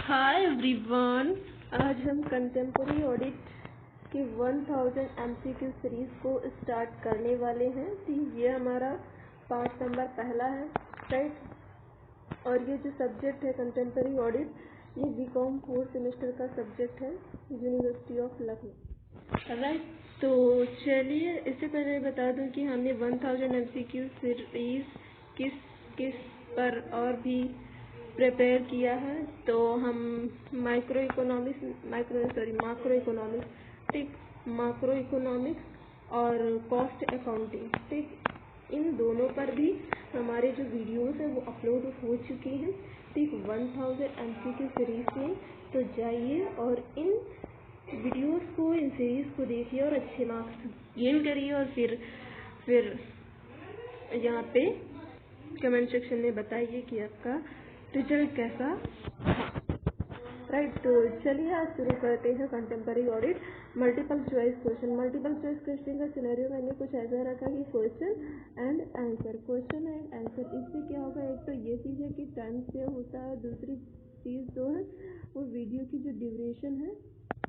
Hi everyone, आज हम contemporary audit की 1000 एमसीक्यू सीरीज को स्टार्ट करने वाले हैं। तो ये हमारा पार्ट नंबर पहला है, राइट। और ये जो सब्जेक्ट है कंटेम्प्रेरी ऑडिट, ये बीकॉम 4th सेमेस्टर का सब्जेक्ट है, यूनिवर्सिटी ऑफ लखनऊ, राइट। तो चलिए, इससे पहले बता दूं कि हमने 1000 एमसीक्यू सीरीज किस पर और भी प्रिपेयर किया है। तो हम माक्रो इकोनॉमिक्स और कॉस्ट अकाउंटिंग, ठीक, इन दोनों पर भी हमारे जो वीडियोस हैं वो अपलोड हो चुके हैं, ठीक, 1000 एमसीक्यू सीरीज में। तो जाइए और इन वीडियोस को, इन सीरीज को देखिए और अच्छे मार्क्स गेन करिए। और फिर यहाँ पे कमेंट सेक्शन में बताइए कि आपका रिजल्ट कैसा था, राइट। तो चलिए आज शुरू करते हैं contemporary audit. Multiple choice question का सिनेरियो मैंने कुछ ऐसा रखा कि क्वेश्चन एंड आंसर। इससे क्या होगा, एक तो ये चीज़ है कि टाइम सेव होता है, दूसरी चीज़ जो है वो वीडियो की जो ड्यूरेशन है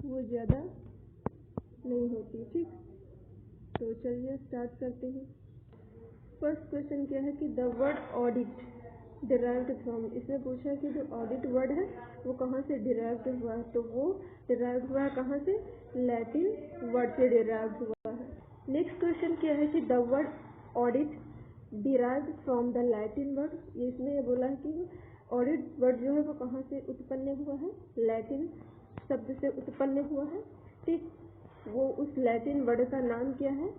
वो ज़्यादा नहीं होती, ठीक। तो चलिए स्टार्ट करते हैं। फर्स्ट क्वेश्चन क्या है कि the word audit derived from. इसमें पूछा है कि जो ऑडिट वर्ड है वो कहाँ से डिराइव्ड हुआ है। तो वो डिराइव्ड हुआ है कहाँ से, लैटिन वर्ड से डिराइव्ड हुआ है। नेक्स्ट क्वेश्चन क्या है कि the word audit derived from the Latin word. इसमें ये बोला है कि ऑडिट वर्ड जो है वो कहाँ से उत्पन्न हुआ है, लैटिन शब्द से उत्पन्न हुआ है, ठीक। वो उस लैटिन वर्ड का नाम क्या है,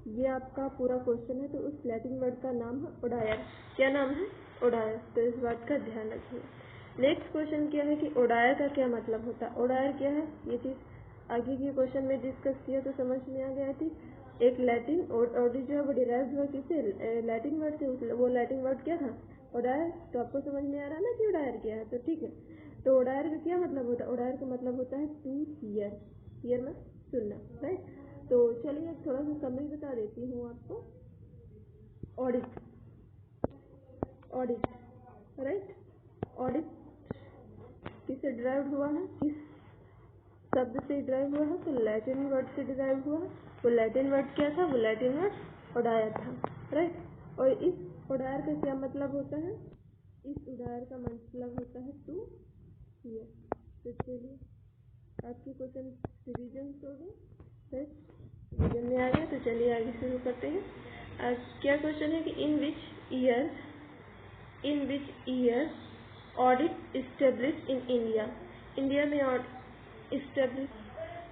ये आपका पूरा क्वेश्चन है। तो उस लैटिन वर्ड का नाम है ओडायर। क्या नाम है, ओडायर। तो इस बात का ध्यान रखिए। नेक्स्ट क्वेश्चन क्या है कि ओडायर का क्या मतलब होता है। ओडायर क्या है, ये चीज़ आगे के क्वेश्चन में डिस्कस किया तो समझ में आ गया थी। एक लैटिन ऑडिट जो है वो डिराइव हुआ किससे, लैटिन वर्ड से। वो लैटिन वर्ड क्या था, ओडायर। तो आपको समझ में आ रहा है ना कि ओडायर क्या है। तो ठीक है, तो ओडायर का क्या मतलब होता है, ओडायर का मतलब होता है टू हियर में सुनना, राइट। तो चलिए अब थोड़ा सा समरी बता देती हूँ आपको। Audit, right. ऑडिट किससे डिराइव हुआ है, किस शब्द से डिराइव हुआ है, तो लैटिन वर्ड से डिराइव हुआ है। वो लैटिन वर्ड क्या था, वो लैटिन वर्ड ओडायर था, राइट। और इस ओडायर का क्या मतलब होता है, इस ओडायर का मतलब होता है टू हियर। तो चलिए आपके क्वेश्चन रिविजन हो गए, राइट, रिविजन में आ गया। तो चलिए आगे शुरू करते हैं। आज क्या क्वेश्चन है कि in which year audit establish in India. India में इस्टेब्लिश,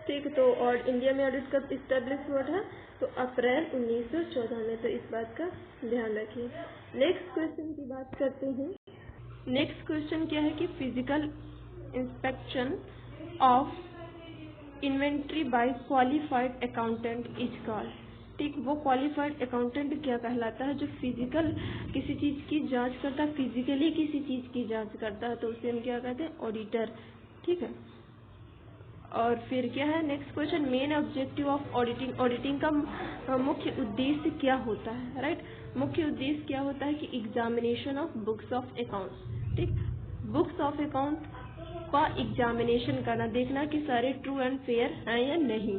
ठीक। तो और इंडिया में ऑडिट कब इस्टेब्लिश हुआ था, तो अप्रैल 1914 में। तो इस बात का ध्यान रखिए। नेक्स्ट क्वेश्चन की बात करते हैं। नेक्स्ट क्वेश्चन क्या है कि physical inspection of inventory bye qualified accountant is called, ठीक। वो क्वालिफाइड अकाउंटेंट क्या कहलाता है, जो फिजिकल किसी चीज़ की जांच करता है, फिजिकली किसी चीज़ की जांच करता है, तो उसे हम क्या कहते हैं, ऑडिटर, ठीक है। और फिर क्या है next question, main objective of auditing का मुख्य उद्देश्य क्या होता है, राइट। मुख्य उद्देश्य क्या होता है कि examination of books of accounts, ठीक। बुक्स ऑफ अकाउंट का एग्जामिनेशन करना, देखना कि सारे ट्रू एंड फेयर हैं या नहीं,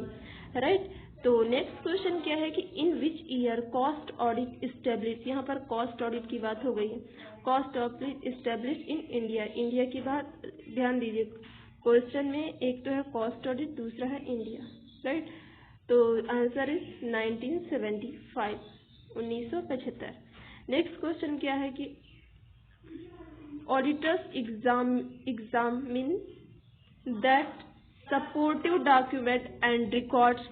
राइट। तो नेक्स्ट क्वेश्चन क्या है कि in which year cost audit establish. यहाँ पर कॉस्ट ऑडिट की बात हो गई है। Cost audit establish in India, India की बात ध्यान दीजिए क्वेश्चन में, एक तो है कॉस्ट ऑडिट, दूसरा है इंडिया, राइट। तो आंसर इज 1975, 1975। नेक्स्ट क्वेश्चन क्या है कि auditors examine that supportive document and records,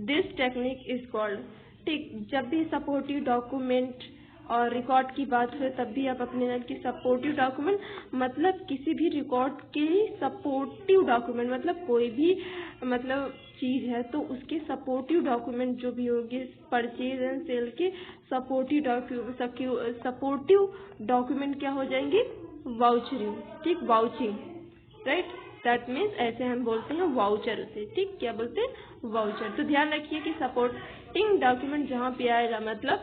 this technique is called, ठीक। जब भी सपोर्टिव डॉक्यूमेंट और रिकॉर्ड की बात हो तब भी आप अपने नाम की सपोर्टिव डॉक्यूमेंट, मतलब किसी भी रिकॉर्ड के सपोर्टिव डॉक्यूमेंट, मतलब कोई भी मतलब चीज़ है तो उसके सपोर्टिव डॉक्यूमेंट जो भी होंगे, परचेज एंड सेल के सपोर्टिव डॉक्यूमेंट क्या हो जाएंगे, वाउचरिंग, ठीक, वाउचिंग, राइट। दैट मीन्स ऐसे हम बोलते हैं वाउचर उसे, ठीक। क्या बोलते हैं, वाउचर। तो ध्यान रखिए कि सपोर्टिंग डॉक्यूमेंट जहाँ पे आएगा मतलब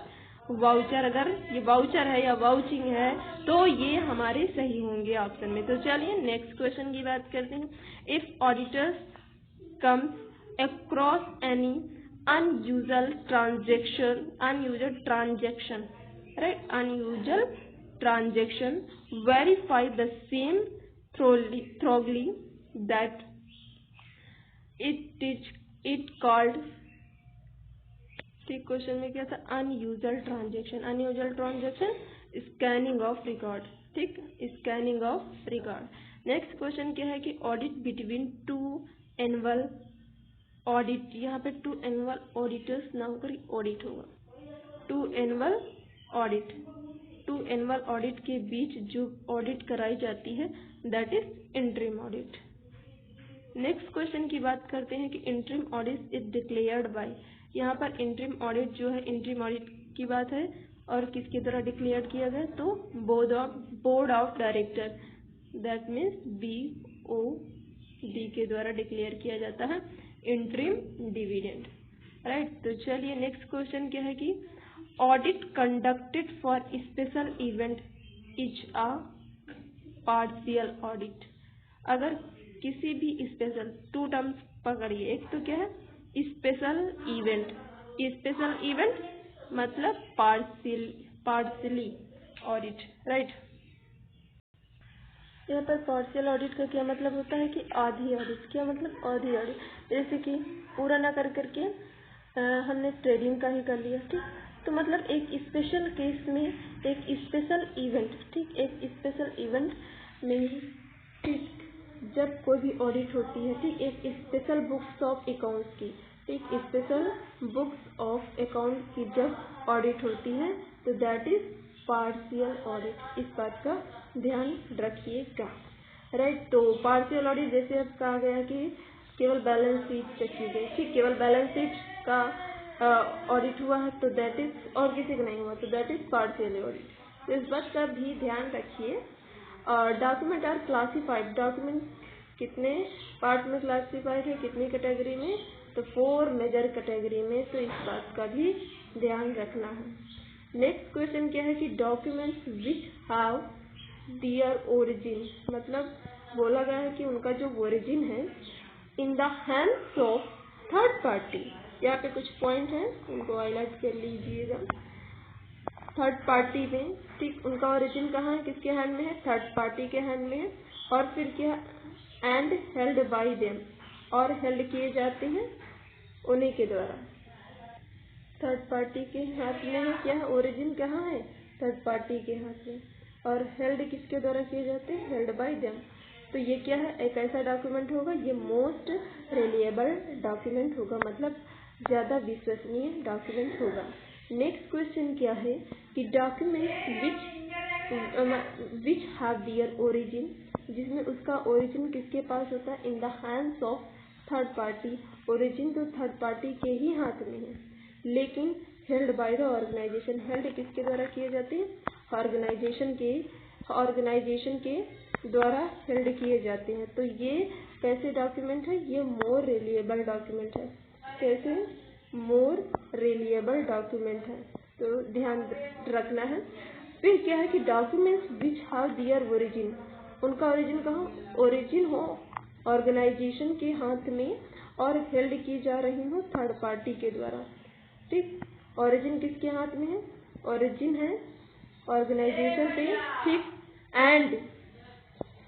वाउचर, अगर ये वाउचर है या वाउचिंग है तो ये हमारे सही होंगे ऑप्शन में। तो चलिए नेक्स्ट क्वेश्चन की बात करते हैं। If auditors comes across any unusual transaction, right? Unusual transaction, verify the same thoroughly that it called, ठीक, क्वेश्चन में क्या था? Unusual transaction scanning of record, ठीक, scanning of record. Next question क्या है कि audit between two annual audit, यहाँ पे टू एनुअल ऑडिटर्स ना होकर ऑडिट होगा, टू एनुअल ऑडिट के बीच जो ऑडिट कराई जाती है that is interim audit. Next question की बात करते हैं कि interim audit is declared by, यहाँ पर इंटरिम ऑडिट जो है इंटरिम ऑडिट की बात है और किसके द्वारा डिक्लेयर किया गया? तो board of director, that means BOD के द्वारा डिक्लेयर किया जाता है इंटरिम डिविडेंड, राइट। तो चलिए नेक्स्ट क्वेश्चन क्या है कि audit conducted for special event is a partial audit. अगर किसी भी स्पेशल, टू टर्म्स पकड़िए, एक तो क्या है स्पेशल इवेंट मतलब पार्शियली ऑडिट, राइट। यहाँ पर पार्शियल ऑडिट का क्या मतलब होता है कि आधी ऑडिट। क्या मतलब? आधी ऑडिट, जैसे कि पूरा ना कर करके हमने ट्रेडिंग का ही कर लिया, ठीक। तो मतलब एक स्पेशल केस में एक स्पेशल इवेंट, ठीक, एक स्पेशल इवेंट में, ठीक, जब कोई भी ऑडिट होती है, ठीक, एक स्पेशल बुक्स ऑफ अकाउंट्स की, ठीक, स्पेशल बुक्स ऑफ अकाउंट की जब ऑडिट होती है तो दैट इज पार्शियल ऑडिट। इस बात का ध्यान रखिएगा, राइट। तो पार्शियल ऑडिट जैसे अब कहा गया कि केवल बैलेंस शीट चेक की गई, ठीक, केवल बैलेंस शीट का ऑडिट हुआ है तो दैट इज, और किसी का नहीं हुआ तो दैट इज पार्शियल ऑडिट। तो इस बात का भी ध्यान रखिए। डॉक्यूमेंट आर क्लासिफाइड, डॉक्यूमेंट कितने पार्ट में क्लासिफाइड है, कितनी कैटेगरी में? तो 4 मेजर कैटेगरी में। तो इस बात का भी ध्यान रखना है। नेक्स्ट क्वेश्चन क्या है कि documents which have their origin, मतलब बोला गया है कि उनका जो ओरिजिन है in the hands of third party. यहाँ पे कुछ पॉइंट है, उनको हाईलाइट कर लीजिएगा। थर्ड पार्टी में, ठीक, उनका ओरिजिन कहाँ है, किसके हैंड में है? थर्ड पार्टी के हैंड में है। और फिर क्या? एंड हेल्ड बाय देम, और हेल्ड किए जाते हैं उन्हीं के द्वारा। थर्ड पार्टी के हाथ में है, क्या है? ओरिजिन कहाँ है? थर्ड पार्टी के हाथ में। और हेल्ड किसके द्वारा किए जाते हैं? Held by them. तो ये क्या है? एक ऐसा डॉक्यूमेंट होगा, ये मोस्ट रिलायबल डॉक्यूमेंट होगा, मतलब ज़्यादा विश्वसनीय डॉक्यूमेंट होगा। नेक्स्ट क्वेश्चन क्या है कि document which have their origin, जिसमें उसका ओरिजिन किसके पास होता है? In the hands of third party. Origin तो थर्ड पार्टी के ही हाथ में है, लेकिन held by the organisation. Held किसके द्वारा किए जाते हैं? ऑर्गेनाइजेशन के द्वारा हेल्ड किए जाते हैं। तो ये कैसे डॉक्यूमेंट है? ये मोर रिलायबल डॉक्यूमेंट है। कैसे? मोर रिलायबल डॉक्यूमेंट है, तो ध्यान रखना है। फिर क्या है कि documents which have their origin, उनका ओरिजिन कहाँ? ओरिजिन हो ऑर्गेनाइजेशन के हाथ में और हेल्ड की जा रही हो थर्ड पार्टी के द्वारा, ठीक। ओरिजिन किसके हाथ में है? ओरिजिन है ऑर्गेनाइजेशन पे, ठीक, एंड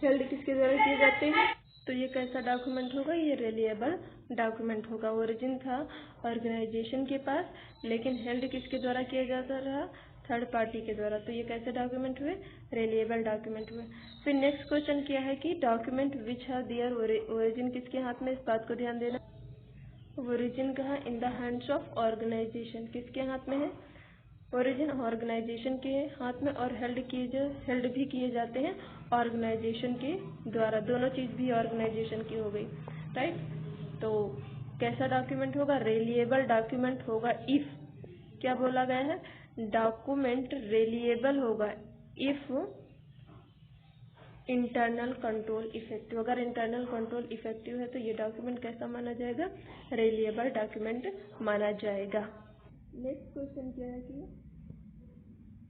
हेल्ड किसके द्वारा किए जाते हैं? तो ये कैसा डॉक्यूमेंट होगा? ये रिलायबल डॉक्यूमेंट होगा। ओरिजिन था ऑर्गेनाइजेशन के पास, लेकिन हेल्ड किसके द्वारा किया जाता रहा? थर्ड पार्टी के द्वारा। तो ये कैसे डॉक्यूमेंट हुए? रिलायबल डॉक्यूमेंट हुए। फिर नेक्स्ट क्वेश्चन क्या है कि document which have their origin किसके हाथ में? इस बात को ध्यान देना। ओरिजिन कहाँ? In the hands of organisation. किसके हाथ में है? ओरिजिन ऑर्गेनाइजेशन के हाथ में, और हेल्ड भी किए जाते हैं ऑर्गेनाइजेशन के द्वारा। दोनों चीज़ भी ऑर्गेनाइजेशन की हो गई, राइट। तो कैसा डॉक्यूमेंट होगा? रिलायबल डॉक्यूमेंट होगा इफ, क्या बोला गया है? डॉक्यूमेंट रिलायबल होगा इफ इंटरनल कंट्रोल इफेक्टिव। अगर इंटरनल कंट्रोल इफेक्टिव है तो ये डॉक्यूमेंट कैसा माना जाएगा? रिलायबल डॉक्यूमेंट माना जाएगा। नेक्स्ट क्वेश्चन क्या है कि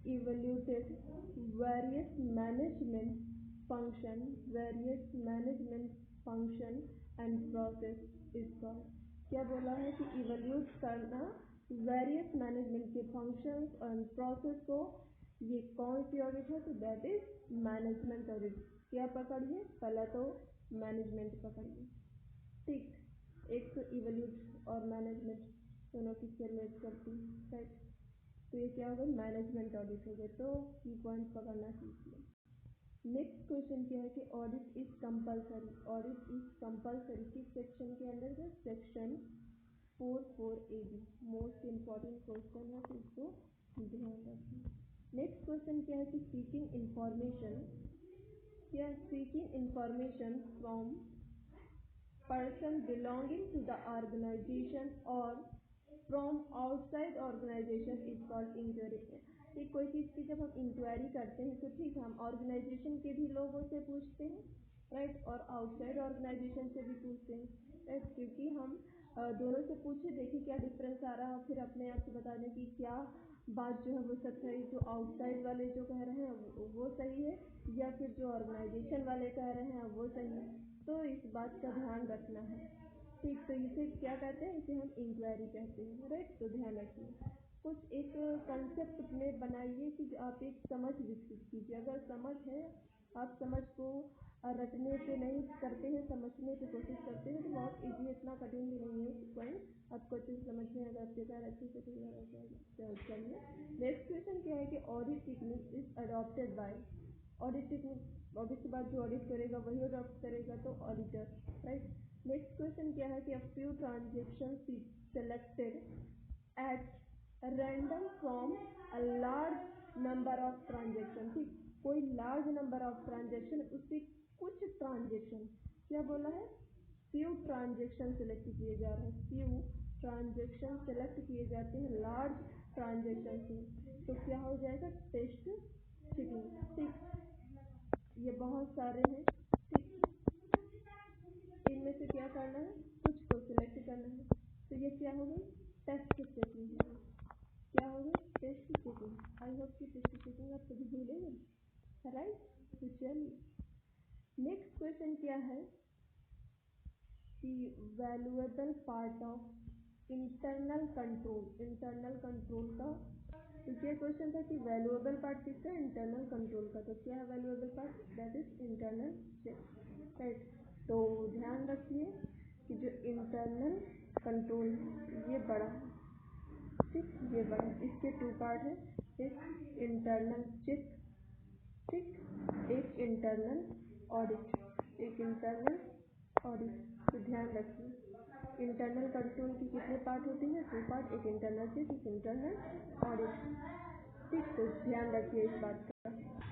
evaluated various management function and process is called। क्या बोला है कि इवेल्यूट करना वेरियस मैनेजमेंट के फंक्शंस और प्रोसेस को, ये कौन सी ऑडिट है? तो दैट इज मैनेजमेंट ऑडिट। क्या पकड़िए? पहला तो मैनेजमेंट पकड़िए, ठीक। एक तो इवेल्यूट और मैनेजमेंट दोनों किससे रिलेट करती है, राइट। तो ये क्या हो गया? मैनेजमेंट ऑडिट हो गया। तो की पॉइंट पकड़ना सीखिए। नेक्स्ट क्वेश्चन क्या है कि audit is compulsory. Audit is compulsory किस सेक्शन के अंदर है? Section 44AB। Most important question है, तो इसको ध्यान रखिए। नेक्स्ट क्वेश्चन क्या है कि सीकिंग इंफॉर्मेशन, क्या seeking information from person belonging to the organisation और from outside organisation is called inquiry. ठीक, कोई चीज़ की जब हम इंक्वायरी करते हैं तो ठीक है, हम ऑर्गेनाइजेशन के भी लोगों से पूछते हैं, राइट, और आउटसाइड ऑर्गेनाइजेशन से भी पूछते हैं, राइट, क्योंकि हम दोनों से पूछे, देखिए क्या डिफरेंस आ रहा है, फिर अपने आप से बता दें कि क्या बात जो है वो सच है, जो आउटसाइड वाले जो कह रहे हैं वो सही है, या फिर जो ऑर्गेनाइजेशन वाले कह रहे हैं वो सही है। तो इस बात का ध्यान रखना है, ठीक। तो इसे क्या कहते हैं? इसे हम इंक्वायरी कहते हैं, राइट। तो ध्यान रखिए, कुछ एक कंसेप्ट में बनाइए कि आप एक समझ विकसित कीजिए। अगर समझ है, आप समझ को रटने से नहीं करते हैं, समझने की कोशिश करते हैं, तो बहुत इजी, इतना कठिन भी नहीं है पॉइंट। आपको अच्छे से समझने अगर आपके साथ अच्छे से क्लियर हो जाएगा। चलिए नेक्स्ट क्वेश्चन क्या है कि audit technique is adopted by. Audit technique, audit के बाद जो ऑडिट करेगा वही अडॉप्ट करेगा, तो ऑडिटर, राइट। नेक्स्ट क्वेश्चन क्या है कि a few transaction selected at random from a large number of transaction. ठीक, कोई लार्ज नंबर ऑफ ट्रांजेक्शन, उससे कुछ ट्रांजेक्शन, क्या बोला है? फ्यू ट्रांजेक्शन सेलेक्ट किए जा रहे हैं, फ्यू ट्रांजेक्शन सेलेक्ट किए जाते हैं लार्ज ट्रांजेक्शन से, तो क्या हो जाएगा? Test checking. ठीक, ये बहुत सारे हैं, ठीक, इनमें से क्या करना है? कुछ को सिलेक्ट करना है, तो ये क्या हो गई? टेस्ट चेकिंग हो गई। क्या हो गई? Test checking. आई होप कि टेस्ट चेकिंग आप कभी भूलेंगे, राइट। तो चलिए नेक्स्ट क्वेश्चन क्या है कि valuable part of internal control. Internal control का तो क्या क्वेश्चन था कि वैल्यूएबल पार्ट किसका? इंटरनल कंट्रोल का। तो क्या है valuable part? That is internal check, right. तो ध्यान रखिए कि जो इंटरनल कंट्रोल ये बड़ा है, ठीक, ये बड़ा, इसके टू पार्ट है, एक इंटरनल चेक, ठीक, एक इंटरनल ऑडिट, एक इंटरनल ऑडिट। तो ध्यान रखिए इंटरनल कंट्रोल की कितने पार्ट होती हैं? टू पार्ट, एक इंटरनल चेक, एक इंटरनल ऑडिट, ठीक। तो ध्यान रखिए इस बात का।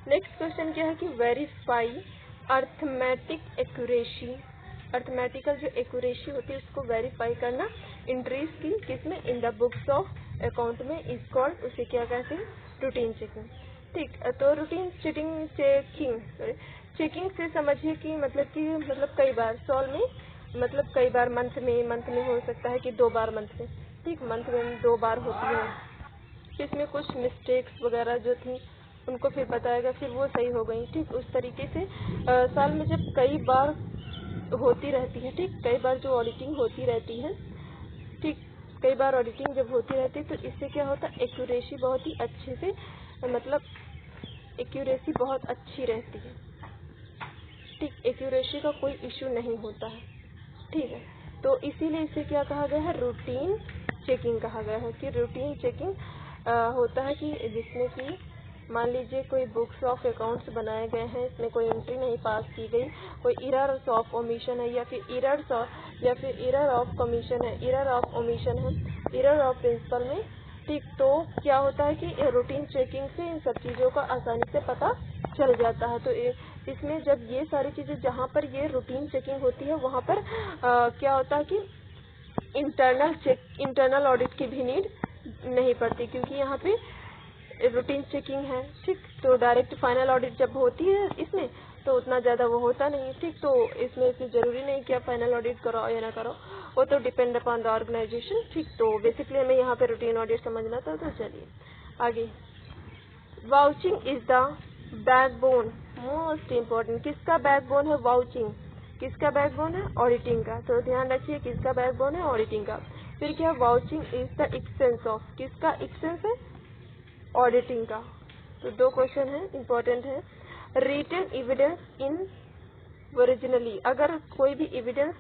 नेक्स्ट क्वेश्चन क्या है कि वेरीफाई अर्थमेटिक एक्यूरेसी। अर्थमेटिकल जो एक्यूरेसी होती है उसको वेरीफाई करना एंट्रीज की किसमें? In the books of account में इज कॉल्ड, उसे क्या कहते हैं? रूटीन चेकिंग, ठीक। तो रूटीन चेकिंग से समझिए कि मतलब कई बार सॉल्व में, मतलब कई बार मंथ में हो सकता है कि 2 बार मंथ में, ठीक, मंथ में 2 बार होती है। इसमें कुछ मिस्टेक्स वगैरह जो थी उनको फिर बताएगा, फिर वो सही हो गई, ठीक। उस तरीके से साल में जब कई बार होती रहती है, ठीक, कई बार जो ऑडिटिंग होती रहती है, ठीक, कई बार ऑडिटिंग जब होती रहती है तो इससे क्या होता है? एक्यूरेसी बहुत ही अच्छे से, मतलब एक्यूरेसी बहुत अच्छी रहती है, ठीक, एक्यूरेसी का कोई इश्यू नहीं होता है, ठीक है। तो इसीलिए इसे क्या कहा गया है? रूटीन चेकिंग कहा गया है। कि रूटीन चेकिंग होता है कि जिसमें कि मान लीजिए कोई बुक्स ऑफ अकाउंट्स बनाए गए हैं, इसमें कोई एंट्री नहीं पास की गई, कोई एरर्स ऑफ ओमिशन है, या फिर एरर ऑफ कमीशन है, एरर ऑफ ओमिशन है, एरर ऑफ प्रिंसिपल में, ठीक। तो क्या होता है कि रूटीन चेकिंग से इन सब चीज़ों का आसानी से पता चल जाता है। तो इसमें जब ये सारी चीज़ें, जहाँ पर ये रूटीन चेकिंग होती है वहाँ पर क्या होता है कि इंटरनल ऑडिट की भी नीड नहीं पड़ती, क्योंकि यहाँ पे रूटीन चेकिंग है, ठीक। तो डायरेक्ट फाइनल ऑडिट जब होती है इसमें तो उतना ज़्यादा वो होता नहीं, ठीक। तो इसमें इतनी ज़रूरी नहीं कि आप फाइनल ऑडिट कराओ या ना करो, वो तो डिपेंड अपॉन द ऑर्गेनाइजेशन, ठीक। तो बेसिकली हमें यहाँ पे रूटीन ऑडिट समझना था। तो चलिए आगे vouching is the backbone, most important. किसका बैकबोन है? वाउचिंग। किसका बैकबोन है? ऑडिटिंग का। तो ध्यान रखिए किसका बैकबोन है? ऑडिटिंग का। फिर क्या? Vouching is the expanse of, किसका एक्सटेंस है? ऑडिटिंग का। तो दो क्वेश्चन है, इम्पोर्टेंट है। रिटन एविडेंस इन ओरिजिनली, अगर कोई भी एविडेंस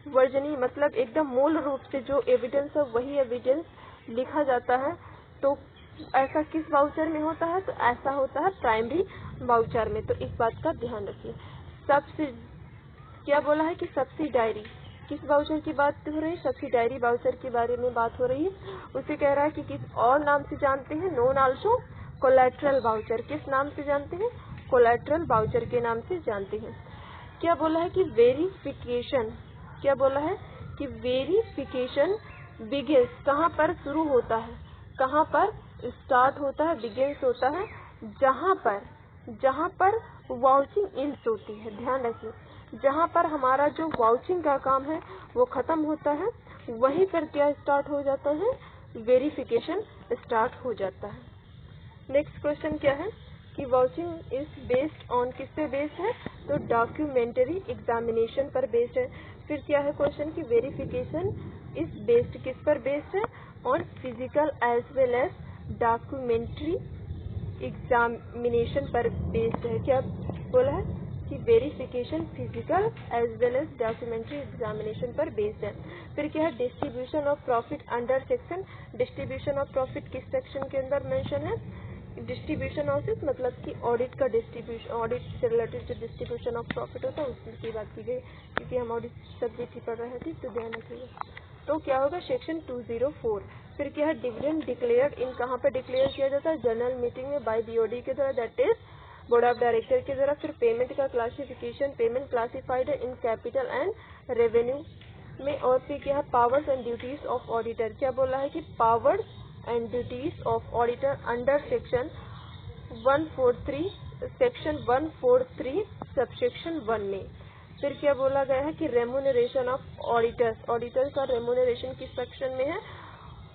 वर्जनी मतलब एकदम मूल रूप से जो एविडेंस है वही एविडेंस लिखा जाता है, तो ऐसा किस वाउचर में होता है? तो ऐसा होता है प्राइमरी वाउचर में। तो इस बात का ध्यान रखिए। क्या बोला है कि सब्सिडायरी, किस वाउचर की बात हो रही है? सब्सिडायरी वाउचर के बारे में बात हो रही है। उसे कह रहा है कि किस और नाम से जानते हैं? Known also collateral voucher. किस नाम से जानते हैं? कोलैटरल वाउचर के नाम से जानते हैं। क्या बोला है कि वेरिफिकेशन, क्या बोला है कि वेरिफिकेशन बिगिंस, कहाँ पर शुरू होता है? कहाँ पर स्टार्ट होता है? बिगिंस होता है जहाँ पर वाउचिंग इंड्स होती है। ध्यान रखिए, जहाँ पर हमारा जो वाउचिंग का काम है वो खत्म होता है, वहीं पर क्या स्टार्ट हो जाता है? वेरिफिकेशन स्टार्ट हो जाता है। नेक्स्ट क्वेश्चन क्या है कि वाउचिंग इज बेस्ड ऑन, किस पे बेस्ड है? तो डॉक्यूमेंट्री एग्जामिनेशन पर बेस्ड है। फिर क्या है क्वेश्चन की वेरिफिकेशन इज बेस्ड, किस पर बेस्ड है? On physical as well as documentary examination पर बेस्ड है। क्या बोला है कि verification physical as well as documentary examination पर बेस्ड है। फिर क्या है? Distribution of profit under section, distribution of profit किस सेक्शन के अंदर मेंशन है? डिस्ट्रीब्यूशन ऑफ इस मतलब कि ऑडिट का डिस्ट्रीब्यूशन, ऑडिट से रिलेटेड जो डिस्ट्रीब्यूशन ऑफ प्रॉफिट होता है उसकी बात की गई, क्योंकि हम ऑडिट सब्जेक्ट ही पढ़ रहे थे, तो ध्यान रखिएगा। तो क्या होगा? सेक्शन 204। फिर क्या है? डिविडेंड डिक्लेयर इन, कहाँ पे डिक्लेयर किया जाता है? जनरल मीटिंग में बाय बीओडी के द्वारा, that is board of director के द्वारा। फिर पेमेंट का क्लासिफिकेशन, पेमेंट क्लासिफाइड है इन कैपिटल एंड रेवेन्यू में। और फिर क्या है? Powers and duties of auditor, क्या बोला है कि powers and duties of auditor under section 143, section 143 subsection 1 में। फिर क्या बोला गया है कि रेम्यूनरेशन ऑफ ऑडिटर्स, ऑडिटर का रेम्यूनरेशन किस सेक्शन में है?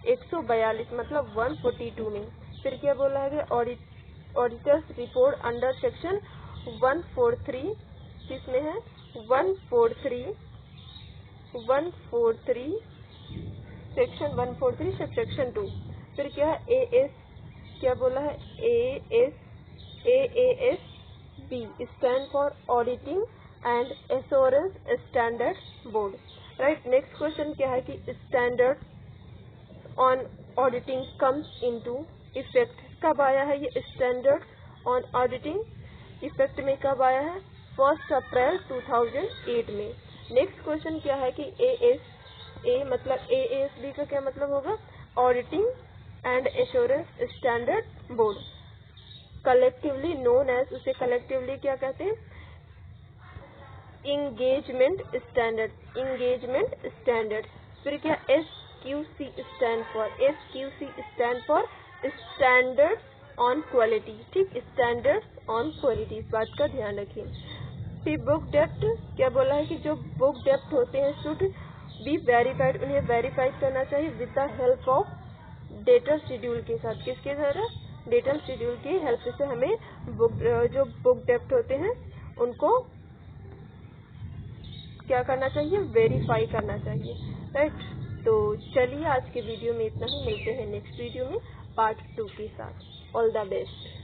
142 मतलब 142 में। फिर क्या बोला है कि ऑडिटर्स रिपोर्ट अंडर सेक्शन 143, किस में है? 143 सेक्शन 143 सबसेक्शन 2। फिर क्या है? एएस, क्या बोला है? AAS B stand for auditing and assurance standard board, right. Next question क्या है कि standard on auditing comes into effect, कब आया है ये स्टैंडर्ड ऑन ऑडिटिंग इफेक्ट में? कब आया है? 1 अप्रैल 2008 में। नेक्स्ट क्वेश्चन क्या है कि ASA मतलब AASB का क्या मतलब होगा? Auditing and assurance standard board, collectively known as, उसे कलेक्टिवली क्या कहते हैं? Engagement standard, engagement standard. फिर क्या? SQC stand for standard on quality, ठीक, स्टैंडर्ड ऑन क्वालिटी, इस बात का ध्यान रखिए। फिर बुक डेप्ट, क्या बोला है कि जो बुक डेप्ट होते हैं शुड बी वेरीफाइड, उन्हें वेरीफाइड करना चाहिए with the help of debtor schedule के साथ, किसके द्वारा? डेटर शेड्यूल की हेल्प से हमें जो बुक डेप्ट होते हैं उनको क्या करना चाहिए? वेरीफाई करना चाहिए, राइट। तो चलिए आज के वीडियो में इतना ही, मिलते हैं नेक्स्ट वीडियो में पार्ट 2 के साथ। All the best.